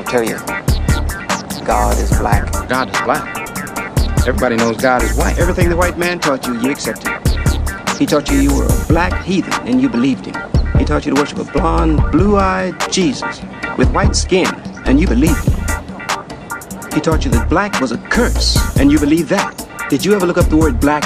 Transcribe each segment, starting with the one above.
tell you, God is black. God is black. Everybody knows God is white. Everything the white man taught you, you accepted. He taught you were a black heathen, and you believed him. He taught you to worship a blonde, blue-eyed Jesus with white skin, and you believed him. He taught you that black was a curse, and you believed that. Did you ever look up the word black?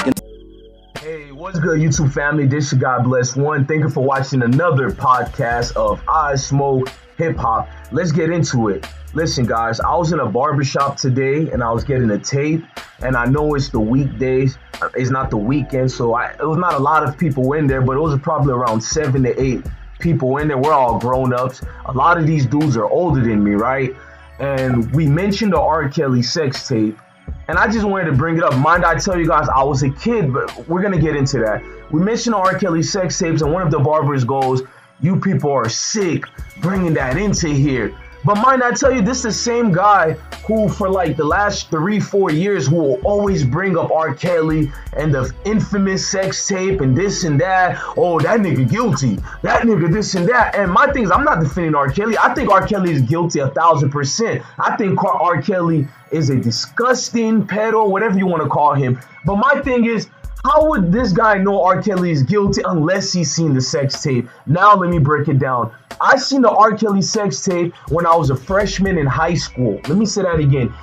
Hey, what's good, YouTube family? This is God Bless One. Thank you for watching another podcast of Ismokehiphop. Let's get into it. Listen, guys, I was in a barbershop today, and I was getting a tape, and I know it's the weekdays. It's not the weekend, so it was not a lot of people in there, but it was probably around 7 to 8 people in there. We're all grown-ups. A lot of these dudes are older than me, right? And we mentioned the R. Kelly sex tape, and I just wanted to bring it up. Mind I tell you guys, I was a kid, but we're going to get into that. We mentioned the R. Kelly sex tapes, and one of the barbers goes, "You people are sick bringing that into here." But mind I tell you, this is the same guy who for like the last 3-4 years who will always bring up R. Kelly and the infamous sex tape and this and that. Oh, that nigga guilty. That nigga this and that. And my thing is, I'm not defending R. Kelly. I think R. Kelly is guilty 1,000%. I think R. Kelly is a disgusting pedo, whatever you want to call him. But my thing is, how would this guy know R. Kelly is guilty unless he's seen the sex tape? Now let me break it down. I seen the R. Kelly sex tape when I was a freshman in high school. Let me say that again.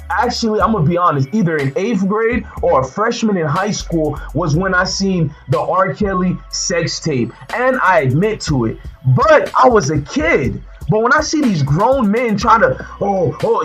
Actually, I'm going to be honest, either in 8th grade or a freshman in high school was when I seen the R. Kelly sex tape. And I admit to it. But I was a kid. But when I see these grown men trying to,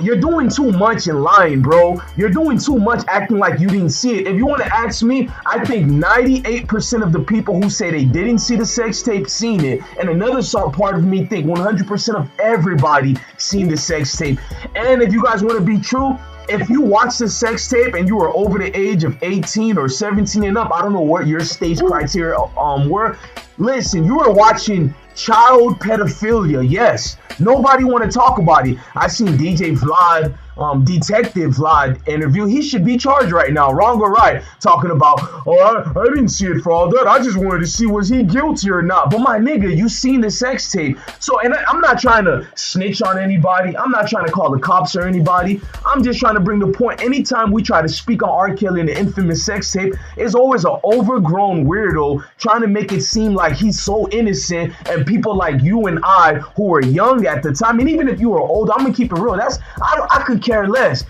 you're doing too much in lying, bro. You're doing too much acting like you didn't see it. If you want to ask me, I think 98% of the people who say they didn't see the sex tape seen it. And another part of me think 100% of everybody seen the sex tape. And if you guys want to be true, if you watch the sex tape and you were over the age of 18 or 17 and up, I don't know what your stage criteria were. Listen, you were watching child pedophilia. Yes, nobody want to talk about it. I seen DJ Vlad, Detective Vlad interview. He should be charged right now, wrong or right, talking about, I didn't see it for all that. I just wanted to see was he guilty or not. But my nigga, you seen the sex tape. So, and I'm not trying to snitch on anybody. I'm not trying to call the cops or anybody. I'm just trying to bring the point. Anytime we try to speak on R. Kelly and the infamous sex tape, it's always an overgrown weirdo trying to make it seem like he's so innocent, and people like you and I who were young at the time, and even if you were old, I'm gonna keep it real. I could care less.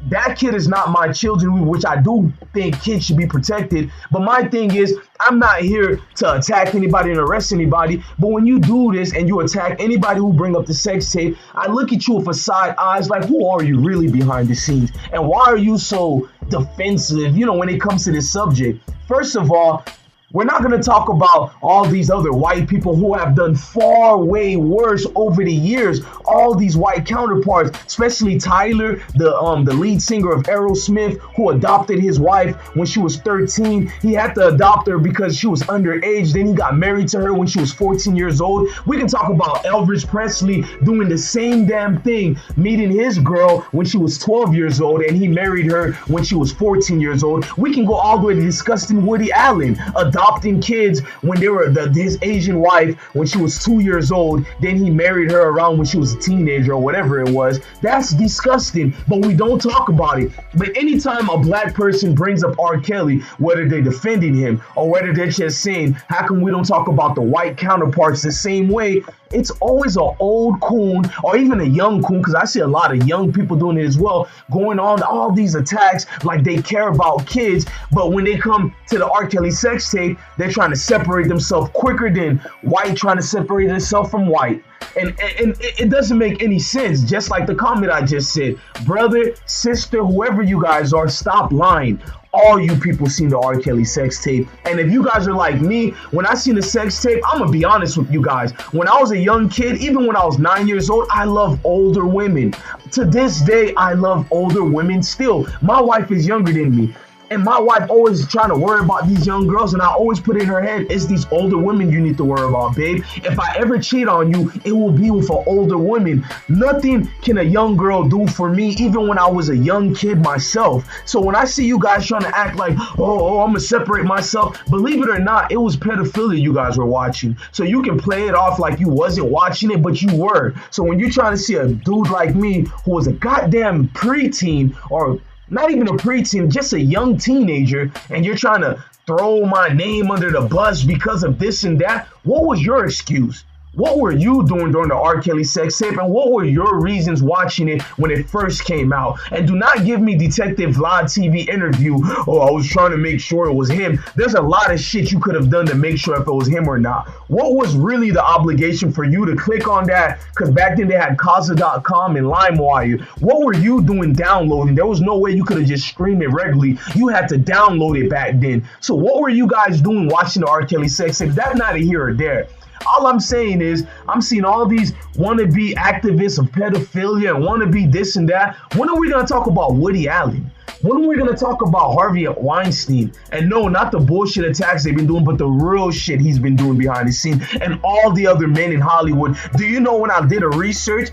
That kid is not my children, which I do think kids should be protected. But my thing is, I'm not here to attack anybody and arrest anybody. But when you do this and you attack anybody who bring up the sex tape, I look at you with a side eyes like, who are you really behind the scenes? And why are you so defensive, when it comes to this subject? First of all, we're not going to talk about all these other white people who have done far way worse over the years. All these white counterparts, especially Tyler, the lead singer of Aerosmith, who adopted his wife when she was 13. He had to adopt her because she was underage. Then he got married to her when she was 14 years old. We can talk about Elvis Presley doing the same damn thing, meeting his girl when she was 12 years old, and he married her when she was 14 years old. We can go all the way to disgusting Woody Allen, adopting kids when they were his Asian wife when she was 2 years old. Then he married her around when she was a teenager or whatever it was. That's disgusting, but we don't talk about it. But anytime a black person brings up R. Kelly, whether they're defending him or whether they're just saying, how come we don't talk about the white counterparts the same way? It's always an old coon or even a young coon, because I see a lot of young people doing it as well, going on all these attacks like they care about kids. But when they come to the R. Kelly sex tape, they're trying to separate themselves quicker than white trying to separate themselves from white. And it doesn't make any sense. Just like the comment I just said, brother, sister, whoever you guys are, stop lying. All you people seen the R. Kelly sex tape. And if you guys are like me, when I seen the sex tape, I'm gonna be honest with you guys. When I was a young kid, even when I was 9 years old, I love older women. To this day, I love older women still. My wife is younger than me. And my wife always trying to worry about these young girls, and I always put in her head, it's these older women you need to worry about, babe. If I ever cheat on you, it will be with an older woman. Nothing can a young girl do for me, even when I was a young kid myself. So when I see you guys trying to act like, oh, I'm gonna separate myself, believe it or not, it was pedophilia you guys were watching. So you can play it off like you wasn't watching it, but you were. So when you're trying to see a dude like me who was a goddamn preteen, or not even a preteen, just a young teenager, and you're trying to throw my name under the bus because of this and that, what was your excuse? What were you doing during the R. Kelly sex tape, and what were your reasons watching it when it first came out? And do not give me Detective Vlad TV interview, oh, I was trying to make sure it was him. There's a lot of shit you could have done to make sure if it was him or not. What was really the obligation for you to click on that? Because back then they had Kaza.com and LimeWire. What were you doing downloading? There was no way you could have just streamed it regularly. You had to download it back then. So what were you guys doing watching the R. Kelly sex tape? That's neither here or there. All I'm saying is, I'm seeing all these wannabe activists of pedophilia and wannabe this and that. When are we going to talk about Woody Allen? When are we going to talk about Harvey Weinstein? And no, not the bullshit attacks they've been doing, but the real shit he's been doing behind the scenes, and all the other men in Hollywood. Do you know when I did a research,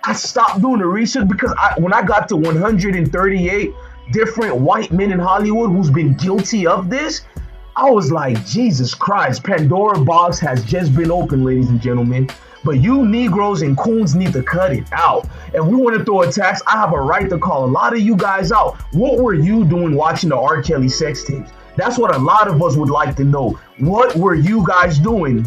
I stopped doing the research because when I got to 138 different white men in Hollywood who's been guilty of this, I was like, Jesus Christ, Pandora box has just been opened, ladies and gentlemen. But you Negroes and coons need to cut it out. If we want to throw attacks, I have a right to call a lot of you guys out. What were you doing watching the R. Kelly sex tapes? That's what a lot of us would like to know. What were you guys doing?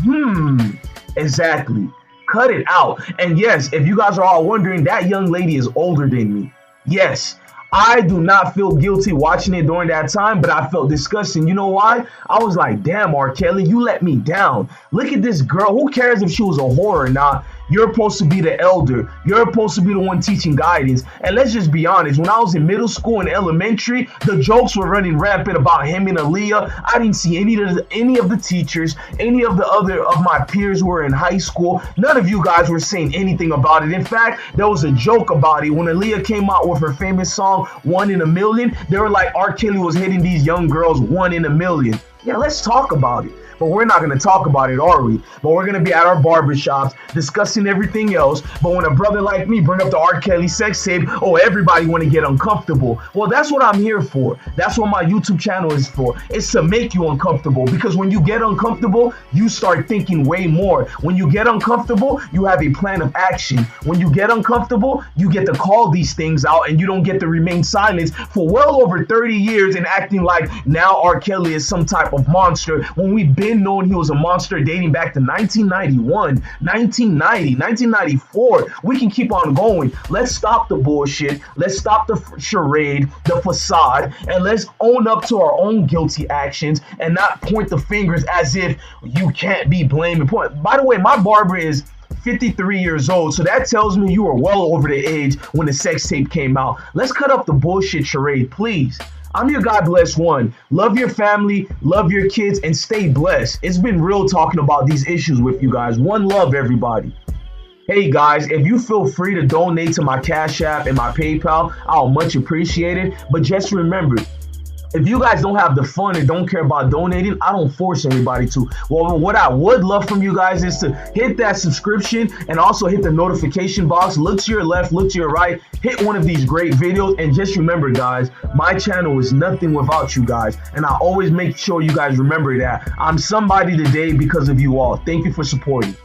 Exactly. Cut it out. And yes, if you guys are all wondering, that young lady is older than me. Yes. I do not feel guilty watching it during that time, but I felt disgusting. You know why? I was like, damn, R. Kelly, you let me down. Look at this girl. Who cares if she was a whore or not? You're supposed to be the elder. You're supposed to be the one teaching guidance. And let's just be honest. When I was in middle school and elementary, the jokes were running rampant about him and Aaliyah. I didn't see any of the teachers, any of the other of my peers who were in high school. None of you guys were saying anything about it. In fact, there was a joke about it. When Aaliyah came out with her famous song, 1 in a Million, they were like, R. Kelly was hitting these young girls 1 in a million. Yeah, let's talk about it. But we're not going to talk about it, are we? But we're going to be at our barbershops discussing everything else. But when a brother like me bring up the R. Kelly sex tape, oh, everybody want to get uncomfortable. Well, that's what I'm here for. That's what my YouTube channel is for. It's to make you uncomfortable. Because when you get uncomfortable, you start thinking way more. When you get uncomfortable, you have a plan of action. When you get uncomfortable, you get to call these things out, and you don't get to remain silent for well over 30 years and acting like now R. Kelly is some type of monster when we've been known he was a monster dating back to 1991, 1990, 1994. We can keep on going. Let's stop the bullshit. Let's stop the charade, the facade, and let's own up to our own guilty actions and not point the fingers as if you can't be blamed. By the way, my barber is 53 years old, so that tells me you were well over the age when the sex tape came out. Let's cut up the bullshit charade, please. I'm your God bless one. Love your family, love your kids, and stay blessed. It's been real talking about these issues with you guys. One love, everybody. Hey guys, if you feel free to donate to my Cash App and my PayPal, I'll much appreciate it. But just remember, if you guys don't have the fun and don't care about donating, I don't force anybody to. Well, what I would love from you guys is to hit that subscription and also hit the notification box. Look to your left, look to your right, hit one of these great videos. And just remember, guys, my channel is nothing without you guys. And I always make sure you guys remember that. I'm somebody today because of you all. Thank you for supporting.